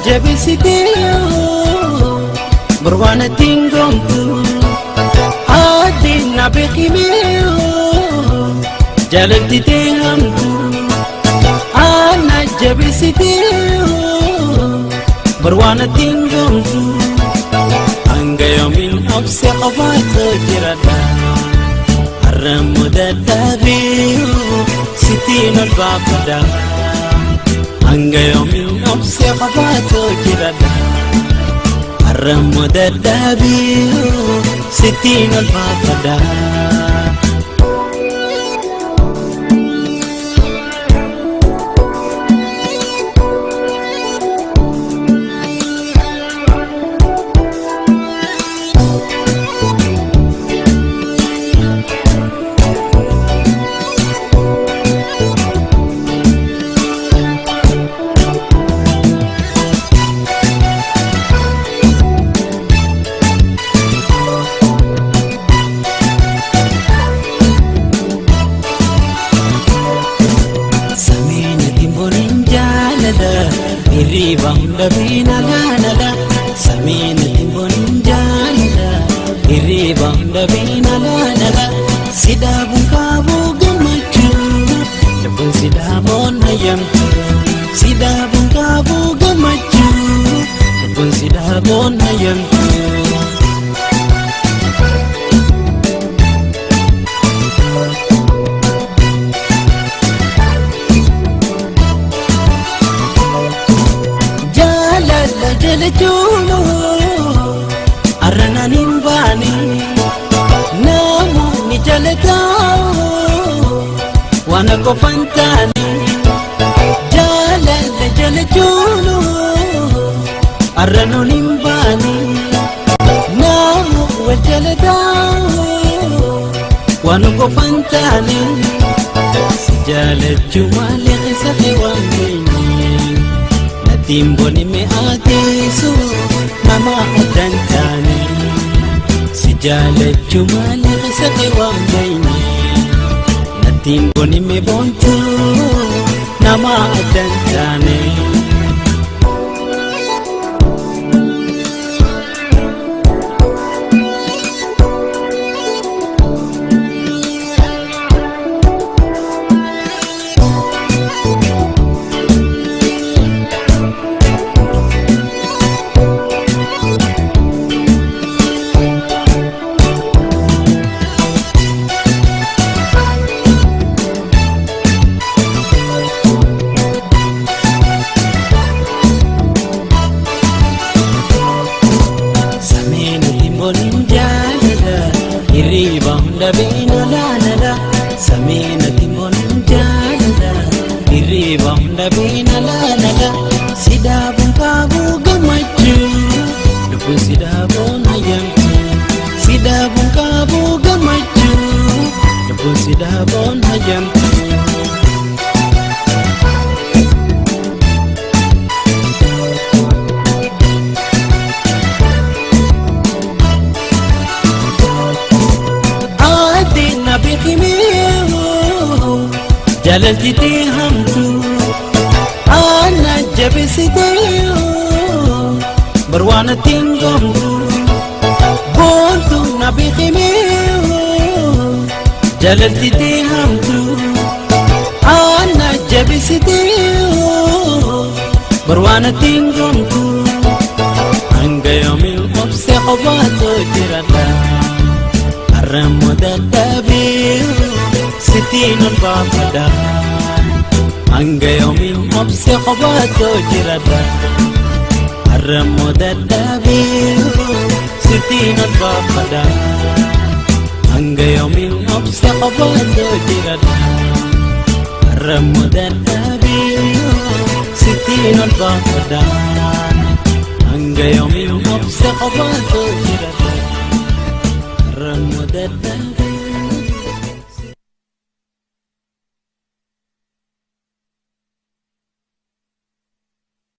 jabisitee barwaana tingomtu adina bekimeo jalaltitee hamtu ana jabisitee barwaana tingomtu hanga yoomin obse qofaatu jirada harramu dadhabiyu sitiin ol baafada hanga yoomin obse qofaatu jirada harramu dadhabiyu sitiin ol baafada Iribang dabina la samina timbon jala iribang dabina la sidabun kabu gamachu dabun sidabon hayam sidabun kabu gamachu dabun sidabon hayam Jalajulo arana nimbani namu ni jalatao wana kofantani jalajulo arana nimbani namu wajalatao wana kofantani sijalajumali qisati wangeni timboni me atesu mama adantani sijale chumale qisati wangeni na timboni me bontu nama adantani Iribang dabina la samina timbon jala iribang dabina la sidabun kabu gamachu dabun sidabun hayam sidabun kabu gamachu dabun sidabun hayam jalaltitee hamtu ana jabisitee barwaana tingomtu bontu na bekimeo jalaltitee hamtu ana jabisitee barwaana tingomtu hanga yoomin obse qofaatu jirada harramu dadhabiyu sitiin ol baafada hanga yoomin obse qofaatu jirada harramu dadhabiyu sitiin ol baafada hanga yoomin obse qofaatu jirada harramu dadhabiyu sitiin ol baafada hanga yoomin obse qofaatu